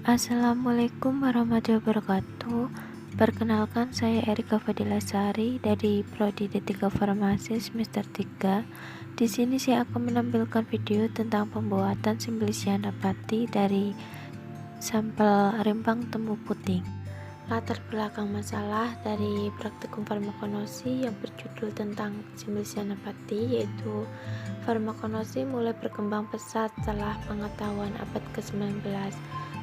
Assalamualaikum warahmatullahi wabarakatuh. Perkenalkan, saya Erika Fadilasari dari Prodi D3 Farmasi semester 3. Di sini saya akan menampilkan video tentang pembuatan simplician nabati dari sampel rimpang temu putih. Latar belakang masalah dari praktikum farmakonosi yang berjudul tentang simplician nabati, yaitu farmakonosi mulai berkembang pesat setelah pengetahuan abad ke-19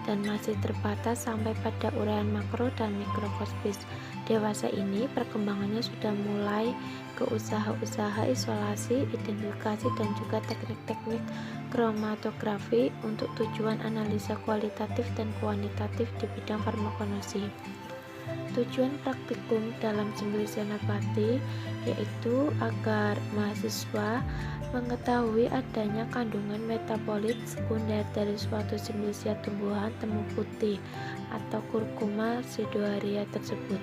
dan masih terbatas sampai pada uraian makro dan mikroskopis. Dewasa ini perkembangannya sudah mulai ke usaha-usaha isolasi, identifikasi, dan juga teknik-teknik kromatografi untuk tujuan analisa kualitatif dan kuantitatif di bidang farmakonosi. Tujuan praktikum dalam simplician nabati yaitu agar mahasiswa mengetahui adanya kandungan metabolit sekunder dari suatu simplicia tumbuhan temu putih atau Curcuma sidoaria tersebut.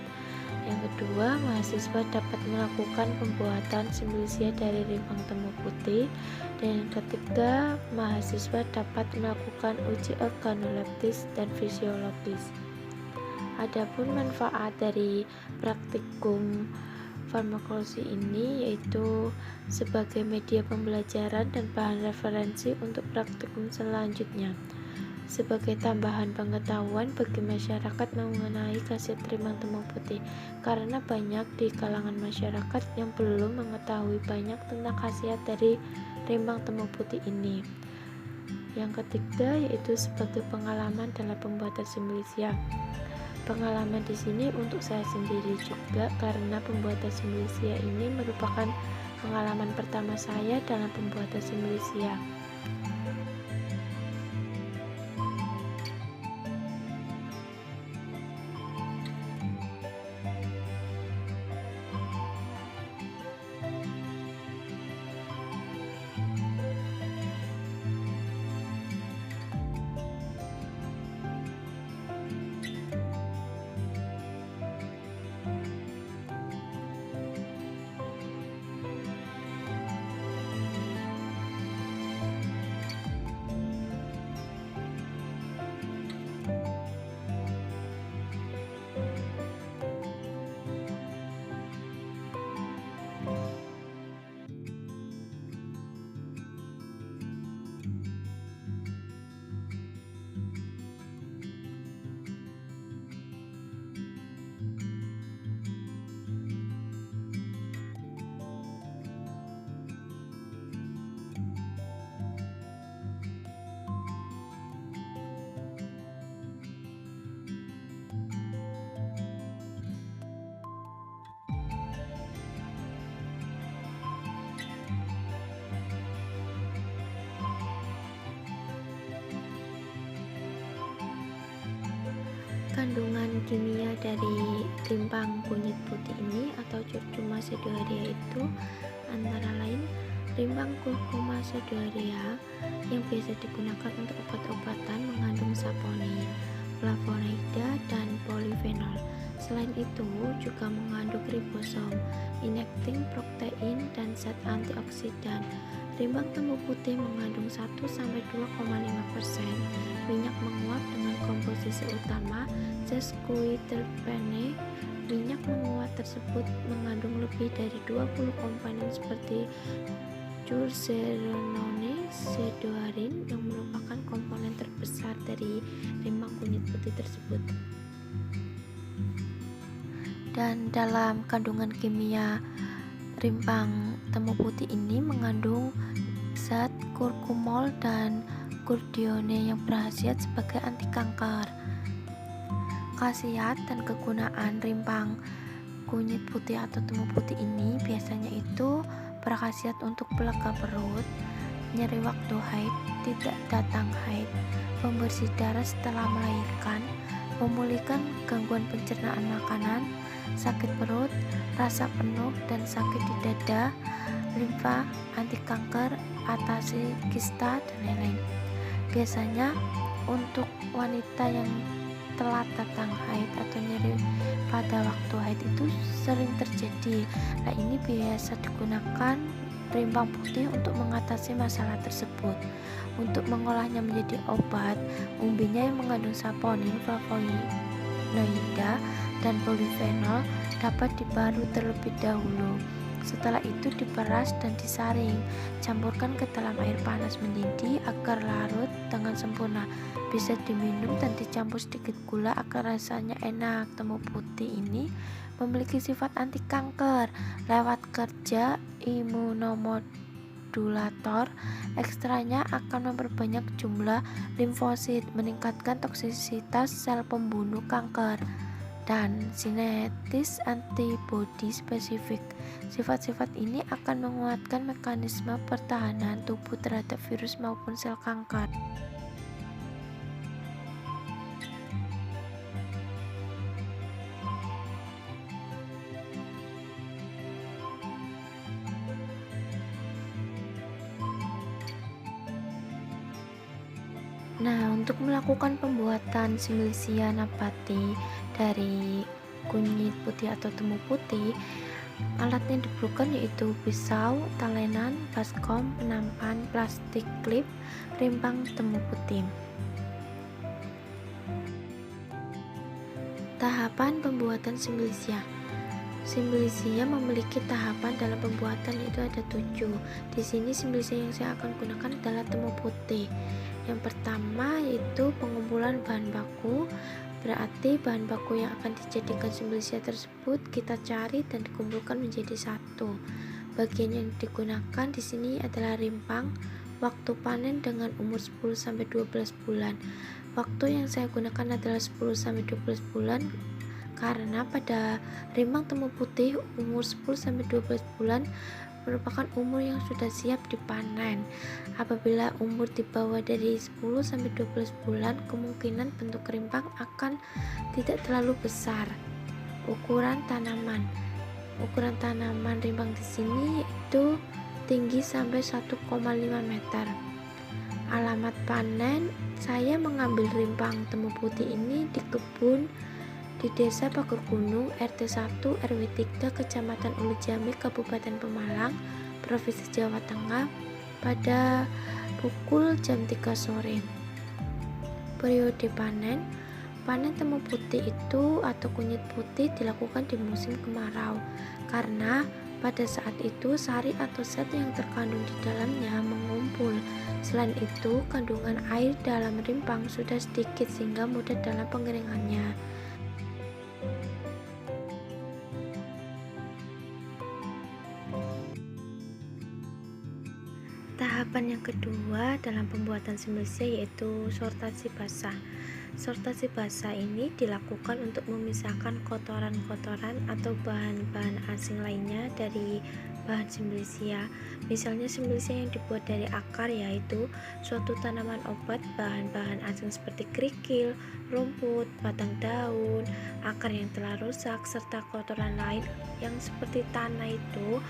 Yang kedua, mahasiswa dapat melakukan pembuatan simplicia dari rimpang temu putih. Dan yang ketiga, mahasiswa dapat melakukan uji organoleptis dan fisiologis. Adapun manfaat dari praktikum farmakologi ini yaitu sebagai media pembelajaran dan bahan referensi untuk praktikum selanjutnya, sebagai tambahan pengetahuan bagi masyarakat mengenai khasiat rimpang temu putih, karena banyak di kalangan masyarakat yang belum mengetahui banyak tentang khasiat dari rimpang temu putih ini. Yang ketiga yaitu sebagai pengalaman dalam pembuatan simplicia. Pengalaman di sini untuk saya sendiri juga, karena pembuatan simplicia ini merupakan pengalaman pertama saya dalam pembuatan simplicia. Kandungan kimia dari rimpang kunyit putih ini atau Curcuma sidoaria itu antara lain rimpang Curcuma sidoaria yang biasa digunakan untuk obat-obatan mengandung saponin, flavonoida, dan polifenol. Selain itu juga mengandung ribosom, inacting protein, dan zat antioksidan. Rimpang temu putih mengandung 1-2,5% minyak menguap dengan komposisi utama sesquiterpene. Minyak menguap tersebut mengandung lebih dari 20 komponen seperti curcurinone, sidoarin yang merupakan komponen terbesar dari rimpang kunyit putih tersebut. Dan dalam kandungan kimia rimpang temu putih ini mengandung zat kurkumol dan kurdione yang berkhasiat sebagai anti kanker. Khasiat dan kegunaan rimpang kunyit putih atau temu putih ini biasanya itu berkhasiat untuk pelega perut, nyeri waktu haid, tidak datang haid, pembersih darah setelah melahirkan, memulihkan gangguan pencernaan makanan, sakit perut, rasa penuh dan sakit di dada, limfa, anti kanker, atasi kista, dan lain-lain. Biasanya untuk wanita yang telat datang haid atau nyeri pada waktu haid itu sering terjadi. Nah, ini biasa digunakan rimpang putih untuk mengatasi masalah tersebut. Untuk mengolahnya menjadi obat, umbinya yang mengandung saponin, flavonoida, dan polifenol dapat diparut terlebih dahulu. Setelah itu diperas dan disaring. Campurkan ke dalam air panas mendidih agar larut dengan sempurna. Bisa diminum dan dicampur sedikit gula agar rasanya enak. Temu putih ini memiliki sifat anti kanker lewat kerja imunomodulator. Ekstranya akan memperbanyak jumlah limfosit, meningkatkan toksisitas sel pembunuh kanker, dan sinetis antibodi spesifik. Sifat-sifat ini akan menguatkan mekanisme pertahanan tubuh terhadap virus maupun sel kanker. Nah, untuk melakukan pembuatan Similisia nabati dari kunyit putih atau temu putih, alat yang diperlukan yaitu pisau, talenan, baskom, penampan, plastik klip, rimpang temu putih. Tahapan pembuatan Similisia. Similisia memiliki tahapan dalam pembuatan, yaitu ada 7. Di sini similisia yang saya akan gunakan adalah temu putih. Yang pertama yaitu pengumpulan bahan baku. Berarti bahan baku yang akan dijadikan similisia tersebut kita cari dan dikumpulkan menjadi satu. Bagian yang digunakan di sini adalah rimpang. Waktu panen dengan umur 10-12 bulan. Waktu yang saya gunakan adalah 10-12 bulan karena pada rimpang temu putih umur 10-12 bulan merupakan umur yang sudah siap dipanen. Apabila umur di bawah dari 10-12 bulan, kemungkinan bentuk rimpang akan tidak terlalu besar. Ukuran tanaman rimpang di sini itu tinggi sampai 1,5 meter. Alamat panen, saya mengambil rimpang temu putih ini di kebun di Desa Pager Gunung, RT 1 RW 3, Kecamatan Ulujami, Kabupaten Pemalang, Provinsi Jawa Tengah pada pukul jam 3 sore. Periode panen temu putih itu atau kunyit putih dilakukan di musim kemarau karena pada saat itu sari atau zat yang terkandung di dalamnya mengumpul. Selain itu, kandungan air dalam rimpang sudah sedikit sehingga mudah dalam pengeringannya. Tahapan yang kedua dalam pembuatan similisia yaitu sortasi basah. Sortasi basah ini dilakukan untuk memisahkan kotoran-kotoran atau bahan-bahan asing lainnya dari bahan similisia. Misalnya similisia yang dibuat dari akar yaitu suatu tanaman obat, bahan-bahan asing seperti kerikil, rumput, batang daun, akar yang telah rusak, serta kotoran lain yang seperti tanah itu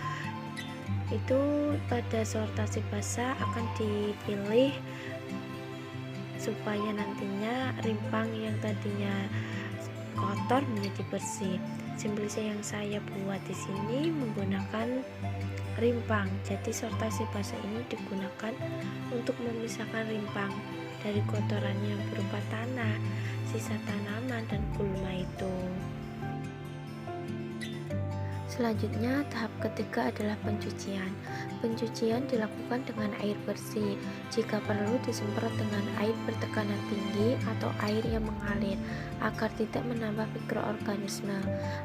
pada sortasi basah akan dipilih supaya nantinya rimpang yang tadinya kotor menjadi bersih. Similisia yang saya buat di sini menggunakan rimpang. Jadi sortasi basah ini digunakan untuk memisahkan rimpang dari kotoran yang berupa tanah, sisa tanaman, dan gulma itu. Selanjutnya, tahap ketiga adalah pencucian. Pencucian dilakukan dengan air bersih. Jika perlu, disemprot dengan air bertekanan tinggi atau air yang mengalir agar tidak menambah mikroorganisme.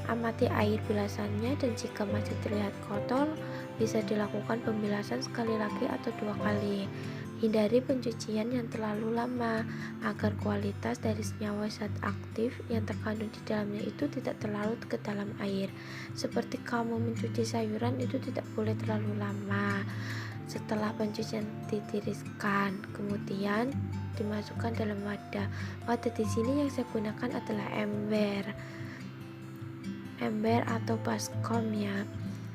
Amati air bilasannya dan jika masih terlihat kotor, bisa dilakukan pembilasan sekali lagi atau 2 kali. Hindari pencucian yang terlalu lama agar kualitas dari senyawa zat aktif yang terkandung di dalamnya itu tidak terlarut ke dalam air. Seperti kamu mencuci sayuran itu tidak boleh terlalu lama. Setelah pencucian ditiriskan, kemudian dimasukkan dalam wadah. Wadah di sini yang saya gunakan adalah ember atau baskom ya.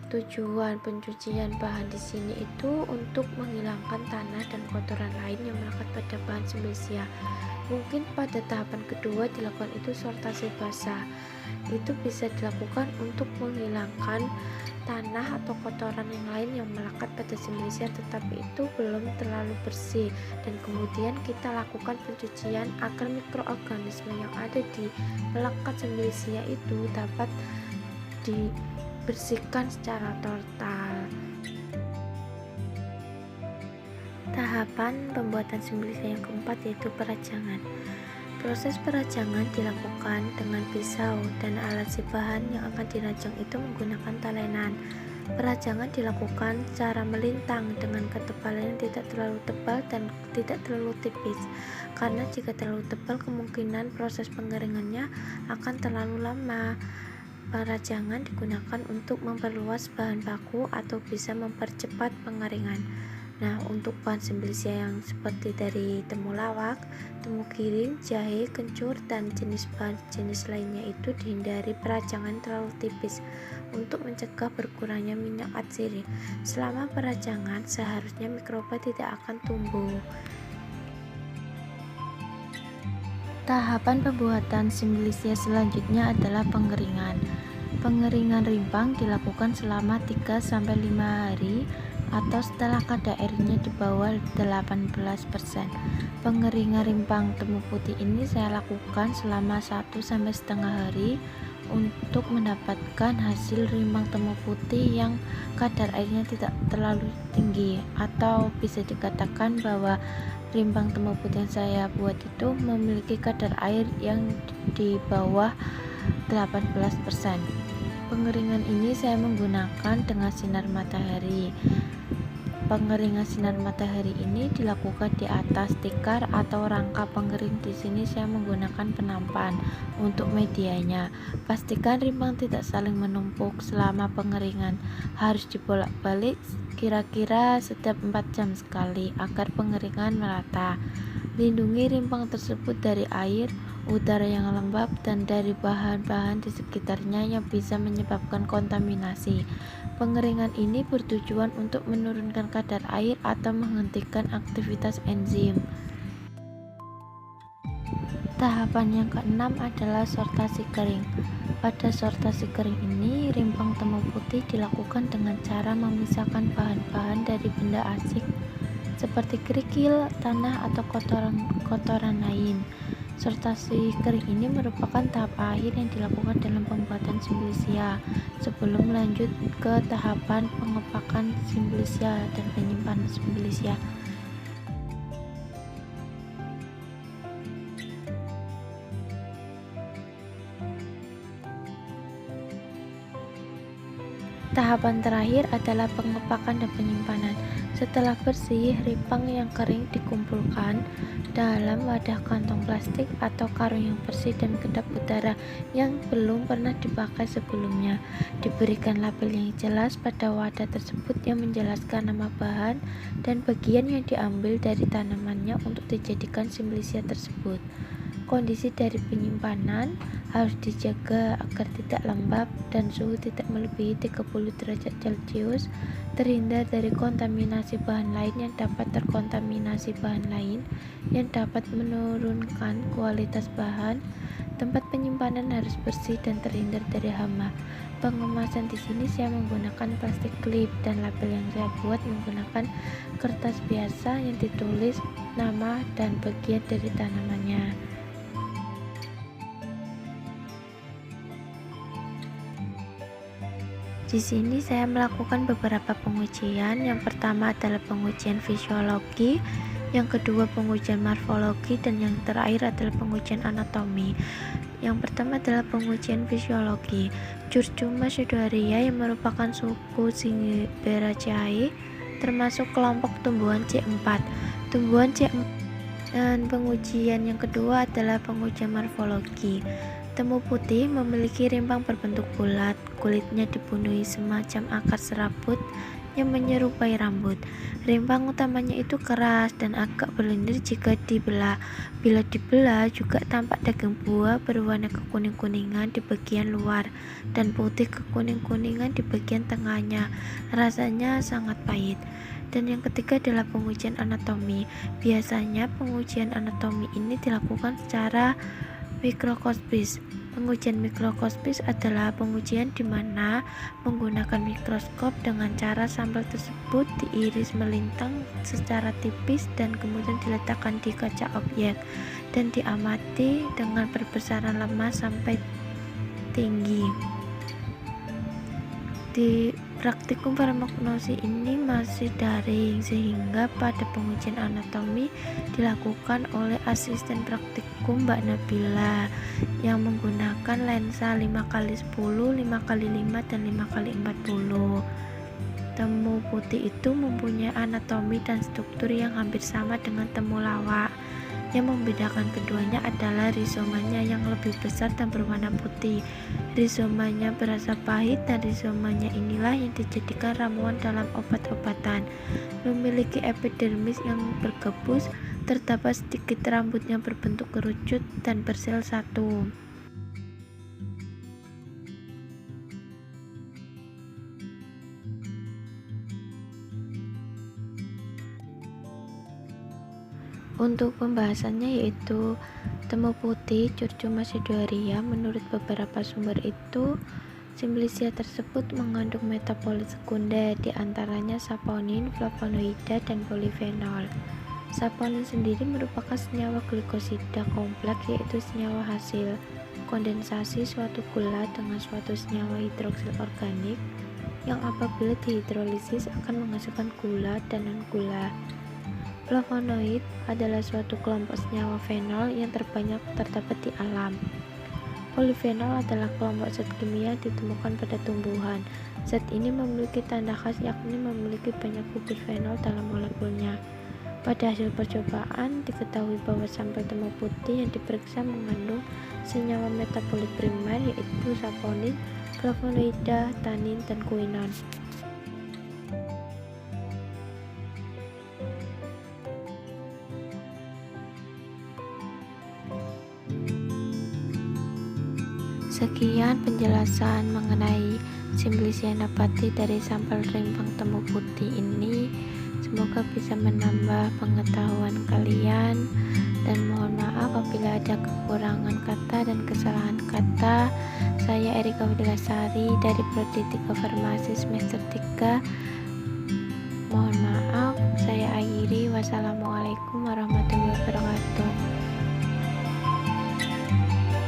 Tujuan pencucian bahan di sini itu untuk menghilangkan tanah dan kotoran lain yang melekat pada bahan similisia. Mungkin pada tahapan kedua dilakukan itu sortasi basah. Itu bisa dilakukan untuk menghilangkan tanah atau kotoran yang lain yang melekat pada simbilisia tetapi itu belum terlalu bersih, dan kemudian kita lakukan pencucian agar mikroorganisme yang ada di melekat simbilisia itu dapat dibersihkan secara total. Tahapan pembuatan simbilisia yang keempat yaitu perajangan. Proses perajangan dilakukan dengan pisau dan alat bahan yang akan dirajang itu menggunakan talenan. Perajangan dilakukan secara melintang dengan ketebalan yang tidak terlalu tebal dan tidak terlalu tipis, karena jika terlalu tebal kemungkinan proses pengeringannya akan terlalu lama. Perajangan digunakan untuk memperluas bahan baku atau bisa mempercepat pengeringan. Nah, untuk bahan simbilisia yang seperti dari temulawak, temu giring, jahe, kencur, dan jenis lainnya itu dihindari perajangan terlalu tipis untuk mencegah berkurangnya minyak atsiri. Selama perajangan, seharusnya mikroba tidak akan tumbuh. Tahapan pembuatan simbilisia selanjutnya adalah pengeringan. Pengeringan rimpang dilakukan selama 3-5 hari atau setelah kadar airnya di bawah 18%. Pengeringan rimpang temu putih ini saya lakukan selama 1-1,5 hari untuk mendapatkan hasil rimpang temu putih yang kadar airnya tidak terlalu tinggi, atau bisa dikatakan bahwa rimpang temu putih yang saya buat itu memiliki kadar air yang di bawah 18%. Pengeringan ini saya menggunakan dengan sinar matahari. Pengeringan sinar matahari ini dilakukan di atas tikar atau rangka pengering. Di sini saya menggunakan penampan untuk medianya. Pastikan rimpang tidak saling menumpuk selama pengeringan. Harus dibolak-balik kira-kira setiap 4 jam sekali agar pengeringan merata. Lindungi rimpang tersebut dari air, udara yang lembab, dan dari bahan-bahan di sekitarnya yang bisa menyebabkan kontaminasi. Pengeringan ini bertujuan untuk menurunkan kadar air atau menghentikan aktivitas enzim. Tahapan yang keenam adalah sortasi kering. Pada sortasi kering ini, rimpang temu putih dilakukan dengan cara memisahkan bahan-bahan dari benda asing seperti kerikil, tanah, atau kotoran lain. Sortasi kering ini merupakan tahap akhir yang dilakukan dalam pembuatan simbilisia sebelum lanjut ke tahapan pengepakan simbilisia dan penyimpanan simbilisia. Tahapan terakhir adalah pengepakan dan penyimpanan. Setelah bersih, rimpang yang kering dikumpulkan dalam wadah kantong plastik atau karung yang bersih dan kedap udara yang belum pernah dipakai sebelumnya. Diberikan label yang jelas pada wadah tersebut yang menjelaskan nama bahan dan bagian yang diambil dari tanamannya untuk dijadikan simbilisia tersebut. Kondisi dari penyimpanan harus dijaga agar tidak lembab dan suhu tidak melebihi 30 derajat Celcius, terhindar dari kontaminasi bahan lain yang dapat terkontaminasi bahan lain yang dapat menurunkan kualitas bahan. Tempat penyimpanan harus bersih dan terhindar dari hama. Pengemasan di sini saya menggunakan plastik klip, dan label yang saya buat menggunakan kertas biasa yang ditulis nama dan bagian dari tanamannya. Di sini saya melakukan beberapa pengujian. Yang pertama adalah pengujian fisiologi, yang kedua pengujian morfologi, dan yang terakhir adalah pengujian anatomi. Yang pertama adalah pengujian fisiologi. Curcuma pseudoaria yang merupakan suku Zingiberaceae termasuk kelompok tumbuhan C4. Tumbuhan C4. Dan pengujian yang kedua adalah pengujian morfologi. Temu putih memiliki rimpang berbentuk bulat, kulitnya dipenuhi semacam akar serabut yang menyerupai rambut. Rimpang utamanya itu keras dan agak berlendir jika dibelah. Bila dibelah juga tampak daging buah berwarna kekuning-kuningan di bagian luar dan putih kekuning-kuningan di bagian tengahnya. Rasanya sangat pahit. Dan yang ketiga adalah pengujian anatomi. Biasanya pengujian anatomi ini dilakukan secara mikroskopis. Pengujian mikroskopis adalah pengujian di mana menggunakan mikroskop dengan cara sampel tersebut diiris melintang secara tipis dan kemudian diletakkan di kaca objek dan diamati dengan perbesaran lemah sampai tinggi. Di praktikum farmakologi ini masih daring, sehingga pada pengujian anatomi dilakukan oleh asisten praktikum Mbak Nabila yang menggunakan lensa 5x10, 5x5, dan 5x40. Temu putih itu mempunyai anatomi dan struktur yang hampir sama dengan temulawak. Yang membedakan keduanya adalah rizomanya yang lebih besar dan berwarna putih. Rizomanya berasa pahit dan rizomanya inilah yang dijadikan ramuan dalam obat-obatan. Memiliki epidermis yang bergembus, terdapat sedikit rambut yang berbentuk kerucut dan bersel satu. Untuk pembahasannya yaitu temu putih Curcuma sidoaria. Menurut beberapa sumber itu Simplicia tersebut mengandung metabolit sekunder, diantaranya saponin, flavonoida, dan polifenol. Saponin sendiri merupakan senyawa glikosida kompleks, yaitu senyawa hasil kondensasi suatu gula dengan suatu senyawa hidroksil organik yang apabila dihidrolisis akan menghasilkan gula dan non-gula. Flavonoid adalah suatu kelompok senyawa fenol yang terbanyak terdapat di alam. Polifenol adalah kelompok zat kimia ditemukan pada tumbuhan. Zat ini memiliki tanda khas yakni memiliki banyak bukit fenol dalam molekulnya. Pada hasil percobaan diketahui bahwa sampel temu putih yang diperiksa mengandung senyawa metabolit primer yaitu saponin, flavonoida, tanin, dan kuinon. Sekian penjelasan mengenai Simplicia nabati dari sampel rimpang temu putih ini. Semoga bisa menambah pengetahuan kalian, dan mohon maaf apabila ada kekurangan kata dan kesalahan kata. Saya Erika Widilasari dari Prodi 3 Farmasi semester 3. Mohon maaf, saya akhiri. Wassalamualaikum warahmatullahi wabarakatuh.